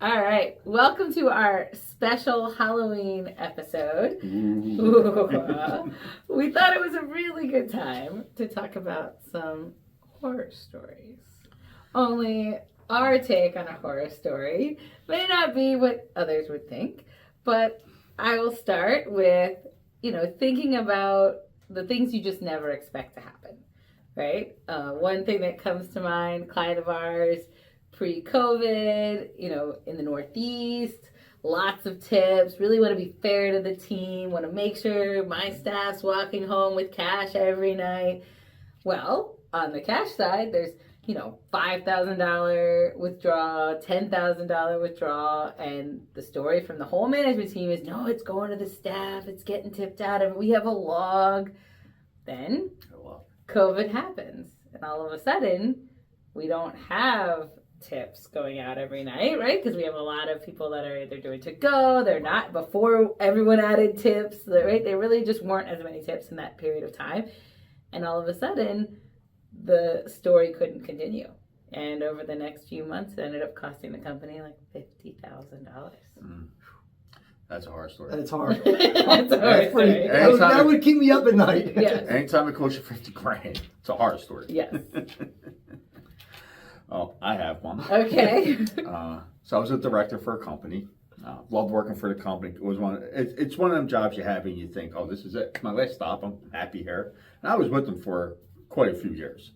All right. Welcome to our special Halloween episode. Ooh. We thought it was a really good time to talk about some horror stories. Only our take on a horror story may not be what others would think, but I will start with, thinking about the things you just never expect to happen, right? One thing that comes to mind, client of ours, pre-COVID, in the Northeast, lots of tips, really want to be fair to the team, want to make sure my staff's walking home with cash every night. Well, on the cash side, there's, $5,000 withdrawal, $10,000 withdrawal, and the story from the whole management team is, no, it's going to the staff, it's getting tipped out, and we have a log. Then COVID happens, and all of a sudden, we don't have tips going out every night, right? Because we have a lot of people that are either doing to go, they're not, before everyone added tips, right? There really just weren't as many tips in that period of time. And all of a sudden, the story couldn't continue. And over the next few months, it ended up costing the company like $50,000. That's a horror story. That's hard. That's a horror story. That would keep me up at night. Yes. Anytime it costs you $50,000, it's a horror story. Yes. Oh, I have one. Okay. So I was a director for a company. Loved working for the company. It's one of them jobs you have and you think, oh, this is it. My last stop. I'm happy here. And I was with them for quite a few years.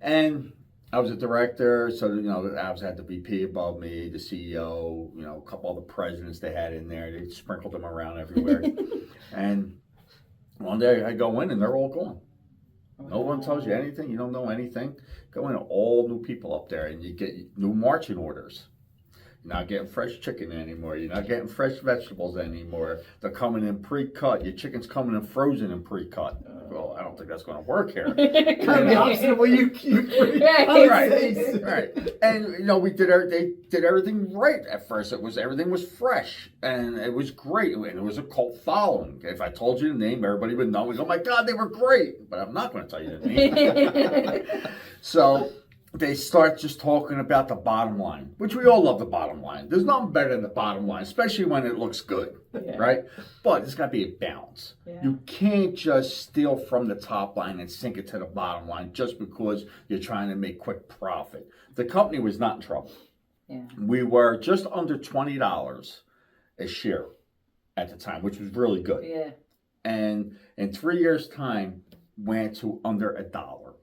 And I was a director, so I was had the VP above me, the CEO, a couple of the presidents they had in there. They sprinkled them around everywhere. And one day I go in and they're all gone. No one tells you anything. You don't know anything. Go in, all new people up there, and you get new marching orders. You're not getting fresh chicken anymore. You're not getting fresh vegetables anymore. They're coming in pre-cut. Your chicken's coming in frozen and pre-cut. Well, I don't think that's going to work here. Kind of the opposite of what you Right. And we they did everything right at first. Everything was fresh and it was great. And it was a cult following. If I told you the name, everybody would know. We go, oh my God, they were great. But I'm not going to tell you the name. So they start just talking about the bottom line, which we all love the bottom line. There's nothing better than the bottom line, especially when it looks good, right? But there's got to be a balance. Yeah. You can't just steal from the top line and sink it to the bottom line just because you're trying to make quick profit. The company was not in trouble. Yeah. We were just under $20 a share at the time, which was really good. Yeah. And in 3 years' time, went to under $1.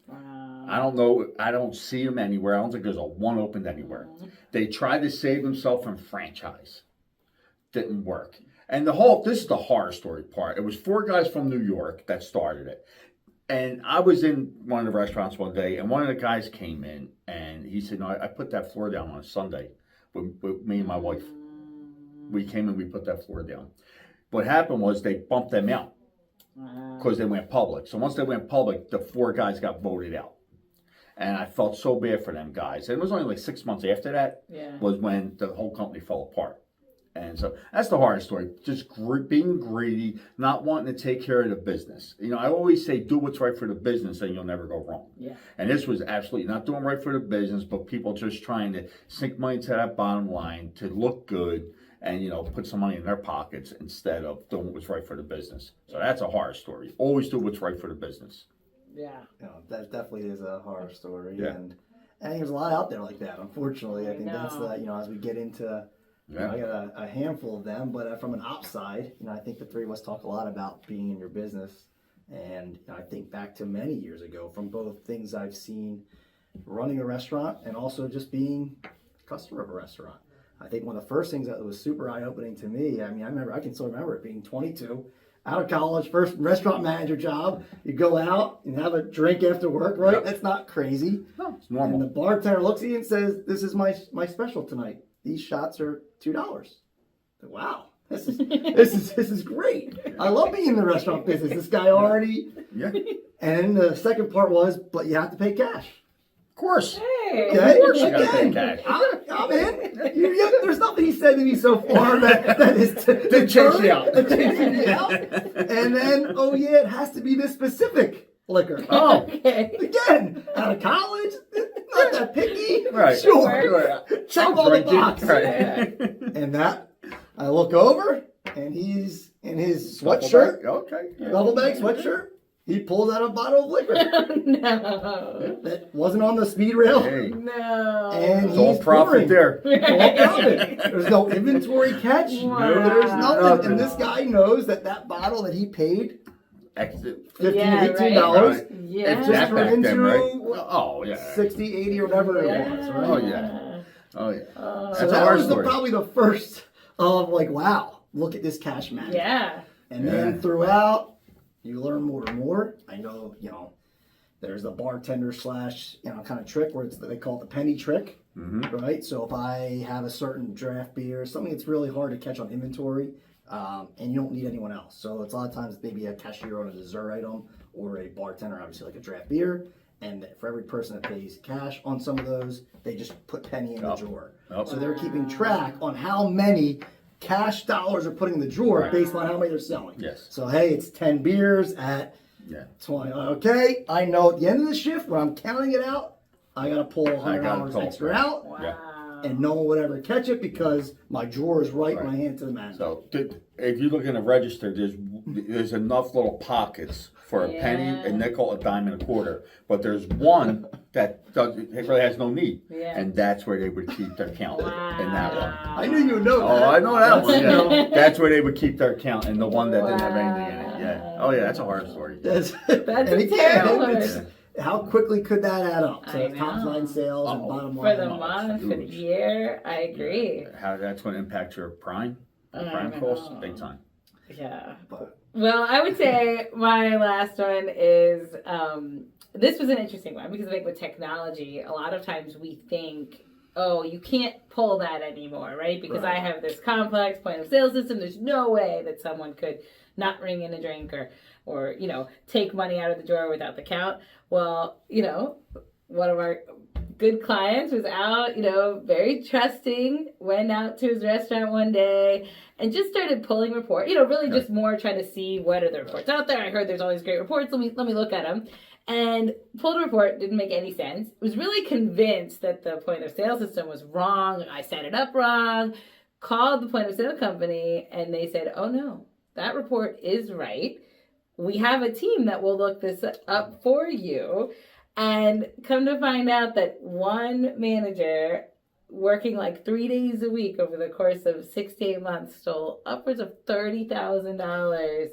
Wow. I don't know. I don't see them anywhere. I don't think there's a one opened anywhere. They tried to save themselves from franchise. Didn't work. And this is the horror story part. It was 4 guys from New York that started it. And I was in one of the restaurants one day, and one of the guys came in, and he said, no, I put that floor down on a Sunday with me and my wife. We came and we put that floor down. What happened was they bumped them out. Because they went public. So once they went public, the 4 guys got voted out. And I felt so bad for them guys. And it was only like 6 months after that was when the whole company fell apart. And so that's the hardest story. Just being greedy, not wanting to take care of the business. I always say do what's right for the business and you'll never go wrong. Yeah. And this was absolutely not doing right for the business, but people just trying to sink money to that bottom line to look good. And, put some money in their pockets instead of doing what's right for the business. So that's a horror story. Always do what's right for the business. Yeah. That definitely is a horror story. Yeah. And I think there's a lot out there like that, unfortunately. I think that's as we get into, I got a handful of them. But from an ops side, I think the three of us talk a lot about being in your business. And I think back to many years ago from both things I've seen running a restaurant and also just being a customer of a restaurant. I think one of the first things that was super eye-opening to me, I can still remember it being 22, out of college, first restaurant manager job. You go out and have a drink after work, right? Yep. That's not crazy. No, it's normal. And the bartender looks at you and says, this is my special tonight. These shots are $2. Wow, this is great. I love being in the restaurant business. This guy already. Yeah. And the second part was, but you have to pay cash. Of course. Hey. Okay. Of course you gotta pay cash. I'm in. There's nothing he said to me so far that is to chase you out. And then, it has to be this specific liquor. Oh. Okay. Again, out of college, not that picky, Right. Sure. Check I'm all the drinking. boxes. Right. And that, I look over, and he's in his Double sweatshirt, bag? Okay. double bag sweatshirt. He pulls out a bottle of liquor No. that wasn't on the speed rail. Hey, No. And it's all he's profit pouring. there. All profit. There's no inventory catch. Wow. No, there's nothing. Nothing. And this guy knows that bottle that he paid Exit. $15, Yeah, $18 right. Yeah. It's that turned back then, right? into Oh, yeah. 60, 80 or whatever it was, right? Oh, yeah. Oh, yeah. Oh. So That's that our was story. probably the first of like, wow, look at this cash management. Yeah. And Yeah. then throughout, you learn more and more. I know, there's the bartender slash, kind of trick where they call it the penny trick, right? So if I have a certain draft beer, something that's really hard to catch on inventory, and you don't need anyone else. So it's a lot of times maybe a cashier on a dessert item or a bartender, obviously like a draft beer. And for every person that pays cash on some of those, they just put penny in the drawer. So they're keeping track on how many cash dollars are put in the drawer based on how many they're selling. Yes. So hey, it's 10 beers at 20. Okay, I know at the end of the shift when I'm counting it out, I gotta pull $100 extra out, Wow. and no one would ever catch it because my drawer is right when I hand it to the manager. So if you look in the register, there's enough little pockets for a penny, a nickel, a dime, and a quarter. But there's one that it really has no need, and that's where they would keep their count in that one. I knew you would know that. Oh, I know that one. That's, Yeah. That's where they would keep their count, and the one that didn't have anything in it. Yeah. Oh yeah, that's a hard story. That's That's and a again, terrible it's- how quickly could that add up? So I top know. line sales and Uh-oh. bottom For line. the and all that month, stuff. for the year, I agree. How that's going to impact your prime I costs know. big time. Yeah. But Well, I would say my last one is this was an interesting one because I think with technology, a lot of times we think, oh, you can't pull that anymore, right? Because I have this complex point of sale system. There's no way that someone could not ring in a drink or take money out of the drawer without the count. Well, one of our good clients was out, very trusting, went out to his restaurant one day and just started pulling reports, really just more trying to see what are the reports out there. I heard there's all these great reports. Let me look at them. And pulled a report, didn't make any sense. Was really convinced that the point of sale system was wrong. I set it up wrong. Called the point of sale company and they said, oh no, that report is right. We have a team that will look this up for you. And come to find out that one manager working like 3 days a week over the course of 6 to 8 months stole upwards of $30,000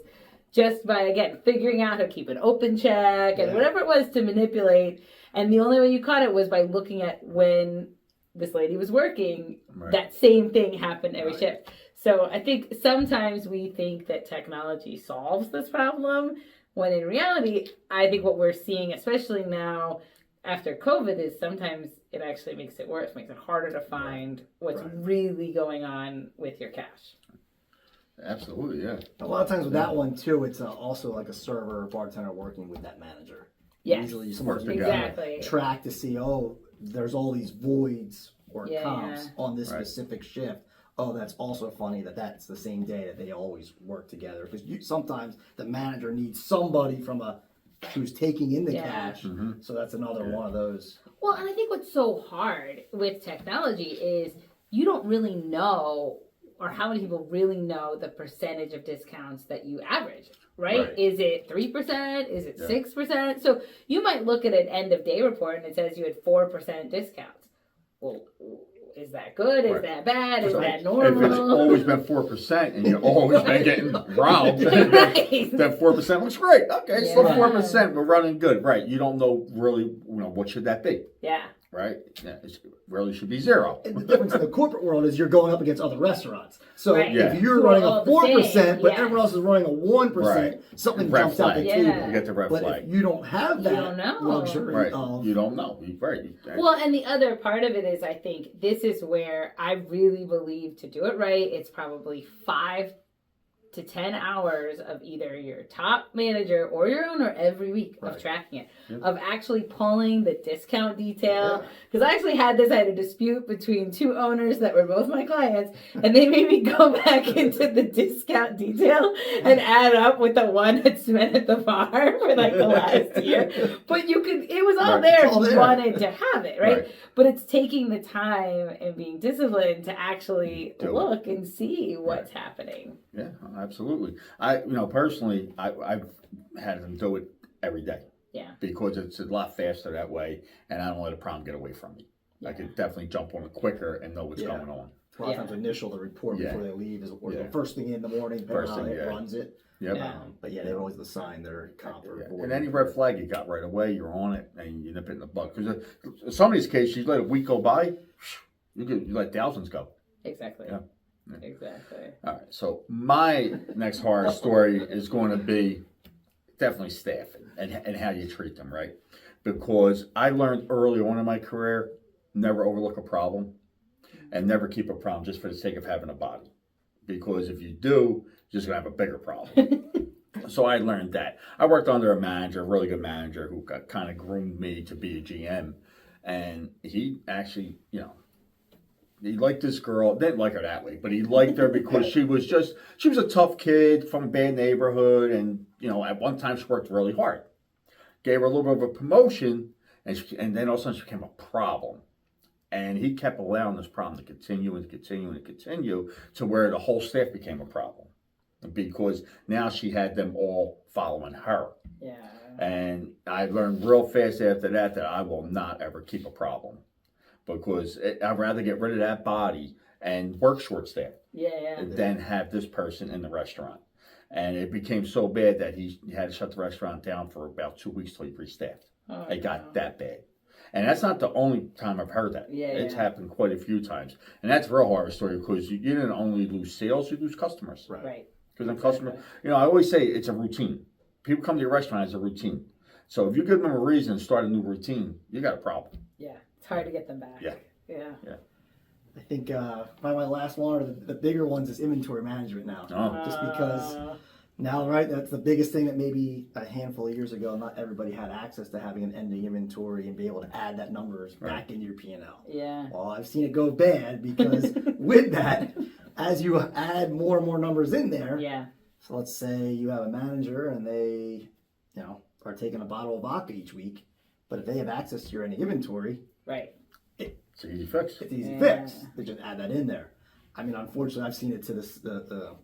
just by, again, figuring out how to keep an open check and whatever it was to manipulate. And the only way you caught it was by looking at when this lady was working, that same thing happened every shift. So I think sometimes we think that technology solves this problem, when in reality, I think what we're seeing, especially now after COVID, is sometimes it actually makes it worse, makes it harder to find what's really going on with your cash. Absolutely, yeah. A lot of times with that one too, it's also like a server or bartender working with that manager. Yes, Usually you're supposed to exactly. track to see, there's all these voids or Yeah, comps on this specific shift. Oh, that's also funny that's the same day that they always work together. Because sometimes the manager needs somebody who's taking in the cash. So that's another one of those. Well, and I think what's so hard with technology is you don't really know, or how many people really know the percentage of discounts that you average, right? Is it 3%? Is it 6%? So you might look at an end of day report and it says you had 4% discounts. Well, is that good? Is that bad? Is that normal? If it's always been 4% and you've always been getting robbed, then 4% looks great. Okay, so 4%, we're running good. Right. You don't know really, what should that be? Yeah. Right? Yeah, it really should be 0. And the difference in the corporate world is you're going up against other restaurants. So if you're Who are running a all the 4%, same, but everyone else is running a 1%, something Red jumps out the flag. table. You get the red But flag. if you don't have that don't know. luxury Right. of... You don't know. Right. Well, and the other part of it is I think this is where I really believe to do it right, it's probably 5 to 10 hours of either your top manager or your owner every week of Right. tracking it, Yeah. of actually pulling the discount detail. Because I actually had a dispute between two owners that were both my clients, and they made me go back into the discount detail and add up with the one that spent at the bar for like the last year. But it was all Right. there It's all if you there. wanted to have it, right? But it's taking the time and being disciplined to actually look and see what's happening. Yeah, absolutely. Personally, I've had them do it every day. Yeah. Because it's a lot faster that way, and I don't let a problem get away from me. I could definitely jump on it quicker and know what's going on. A lot of times initial the report before they leave is or the first thing in the morning, depending on how it runs it. Yep. But they're always assign their comp report. And any red flag you got right away, you're on it, and you nip it in the bud. Because in some of these cases, you let a week go by, you let thousands go. Exactly. Yeah. Exactly. All right. So my next horror story is going to be definitely staffing and how you treat them, right? Because I learned early on in my career, never overlook a problem and never keep a problem just for the sake of having a body. Because if you do, you're just going to have a bigger problem. So I learned that. I worked under a really good manager who kind of groomed me to be a GM. And he actually, he liked this girl, didn't like her that way, but he liked her because she was a tough kid from a bad neighborhood. And, at one time she worked really hard. Gave her a little bit of a promotion, and then all of a sudden she became a problem. And he kept allowing this problem to continue and continue and continue to where the whole staff became a problem. Because now she had them all following her. Yeah. And I learned real fast after that I will not ever keep a problem. Because I'd rather get rid of that body and work short staff than have this person in the restaurant. And it became so bad that he had to shut the restaurant down for about 2 weeks till he restaffed. It got that bad. And that's not the only time I've heard that. It's happened quite a few times. And that's a real horror story because you didn't only lose sales, you lose customers. Right. Because the customer, I always say it's a routine. People come to your restaurant as a routine. So if you give them a reason to start a new routine, you got a problem. Yeah. It's hard to get them back. Yeah. I think probably my last one, or the bigger ones, is inventory management now. Just because now, right, that's the biggest thing that maybe a handful of years ago, not everybody had access to having an ending inventory and be able to add that numbers back into your P&L. Yeah. Well, I've seen it go bad because with that, as you add more and more numbers in there. Yeah. So let's say you have a manager and they, are taking a bottle of vodka each week, but if they have access to your ending inventory, right. It's an easy fix. It's easy fix. They just add that in there. I mean, unfortunately, I've seen it to the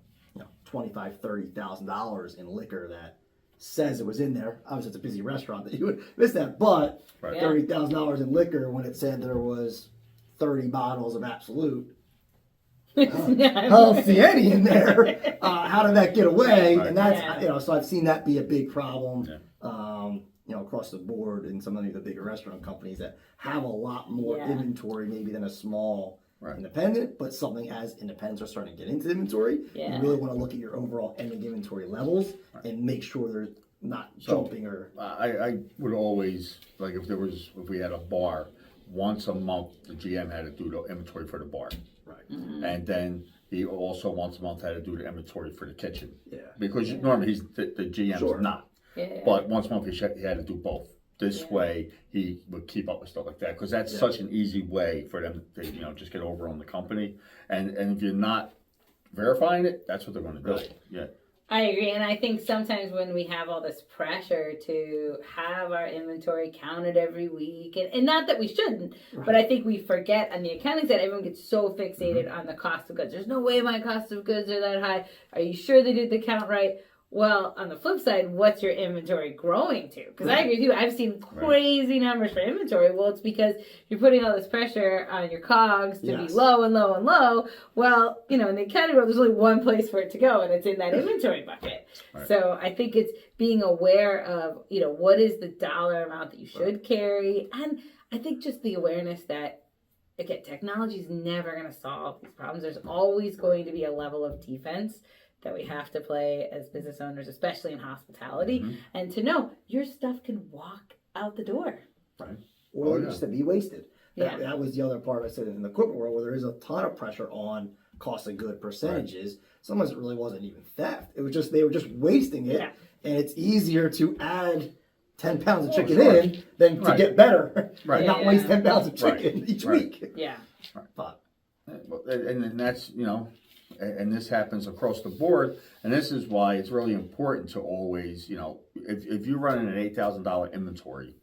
$25,000, $30,000 in liquor that says it was in there. Obviously, it's a busy restaurant that you would miss that, but $30,000 in liquor when it said there was 30 bottles of Absolute. I don't see any in there. How did that get away? Right. And that's so I've seen that be a big problem. Across the board in some of the bigger restaurant companies that have a lot more inventory maybe than a small independent, but something as independents are starting to get into inventory, you really want to look at your overall ending inventory levels and make sure they're not jumping or. I would always, like if we had a bar, once a month the GM had to do the inventory for the bar. Right. Mm-hmm. And then he also once a month had to do the inventory for the kitchen. Yeah. Because normally he's the GM's not. Yeah. But once a month he had to do both. This way he would keep up with stuff like that because that's such an easy way for them to just get over on the company. And if you're not verifying it, that's what they're going to do. Right. Yeah. I agree, and I think sometimes when we have all this pressure to have our inventory counted every week, and not that we shouldn't, but I think we forget on the accounting side, everyone gets so fixated on the cost of goods. There's no way my cost of goods are that high. Are you sure they did the count right? Well, on the flip side, what's your inventory growing to? Because I agree with you. I've seen crazy numbers for inventory. Well, it's because you're putting all this pressure on your COGS to be low and low and low. Well, in the accounting world, there's only one place for it to go, and it's in that inventory bucket. Right. So I think it's being aware of, what is the dollar amount that you should carry. And I think just the awareness that, again, technology is never going to solve these problems. There's always going to be a level of defense that we have to play as business owners, especially in hospitality, and to know your stuff can walk out the door. Right. Or just to be wasted. That was the other part I said in the equipment world where there is a ton of pressure on cost of good percentages. Sometimes it really wasn't even theft. It was just they were just wasting it, and it's easier to add 10 pounds of chicken in than to get better and not waste 10 pounds of chicken each week. Yeah. But, and that's, you know, and this happens across the board. And this is why it's really important to always, you know, if you're running an $8,000 inventory,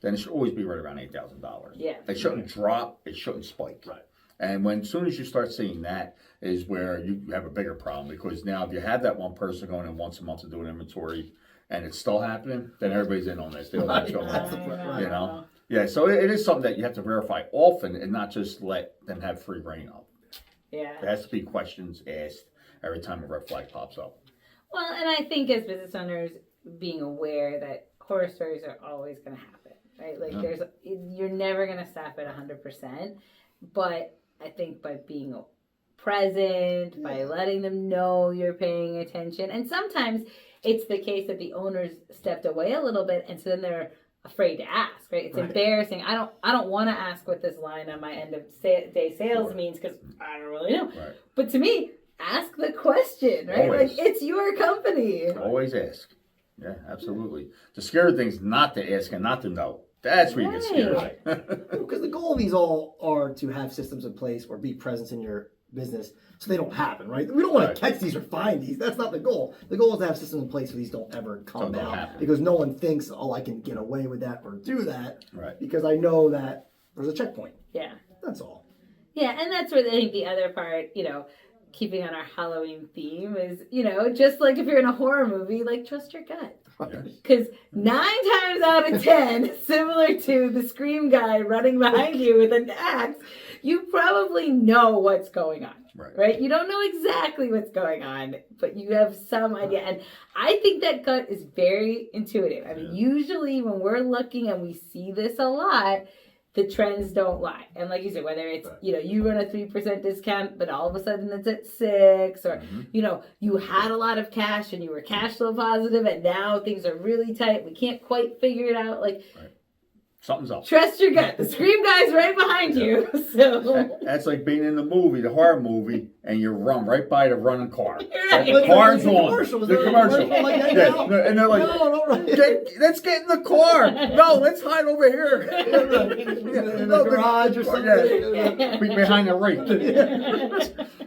then it should always be right around $8,000. Yeah. It shouldn't drop. It shouldn't spike. Right. And as soon as you start seeing that is where you have a bigger problem, because now if you have that one person going in once a month to do an inventory and it's still happening, then everybody's in on this. They don't know what's going on. You know? Yeah, so it is something that you have to verify often and not just let them have free reign of. Yeah. There has to be questions asked every time a red flag pops up. Well, and I think as business owners, being aware that horror stories are always going to happen, right? Like you're never going to stop at 100%, but I think by being present, by letting them know you're paying attention, and sometimes it's the case that the owners stepped away a little bit, and so then they're afraid to ask, right? It's embarrassing. I don't want to ask what this line on my end of day sales means because I don't really know. Right. But to me, ask the question, right? Always. Like it's your company. Always ask. Yeah, absolutely. The scary thing is not to ask and not to know. That's where you get scared. Because the goal of these all are to have systems in place or be present in your business so they don't happen, right? We don't want to catch these or find these. That's not the goal. The goal is to have systems in place so these don't ever come out. Because no one thinks, oh, I can get away with that or do that. Right. Because I know that there's a checkpoint. Yeah. That's all. Yeah, and that's where I think the other part, you know, keeping on our Halloween theme is, you know, just like if you're in a horror movie, like trust your gut. Because 9 times out of 10, similar to the Scream guy running behind you with an axe, you probably know what's going on, right? You don't know exactly what's going on, but you have some idea. And I think that gut is very intuitive. I mean, usually when we're looking and we see this a lot, the trends don't lie. And like you said, whether it's, you know, you run a 3% discount, but all of a sudden it's at 6, or, you know, you had a lot of cash and you were cash flow positive and now things are really tight. We can't quite figure it out. Like, something's up. Trust your gut. The Scream guy's right behind you. So that's like being in the movie, the horror movie, and you run right by the running car. Right. The car's on. The commercial. And they're like, let's get in the car. No, let's hide over here. In the garage or something. Behind the rake.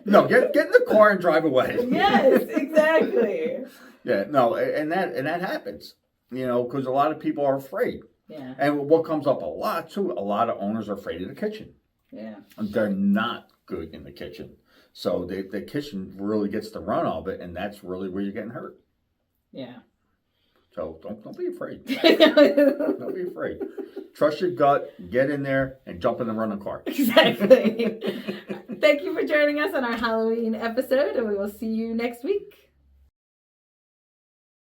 No, get in the car and drive away. Yes, exactly. Yeah, no, and that happens. You know, because a lot of people are afraid. Yeah. And what comes up a lot, too, a lot of owners are afraid of the kitchen. Yeah. They're not good in the kitchen. So the kitchen really gets the run of it, and that's really where you're getting hurt. Yeah. So don't be afraid. Don't be afraid. Trust your gut, get in there, and jump in the running car. Exactly. Thank you for joining us on our Halloween episode, and we will see you next week.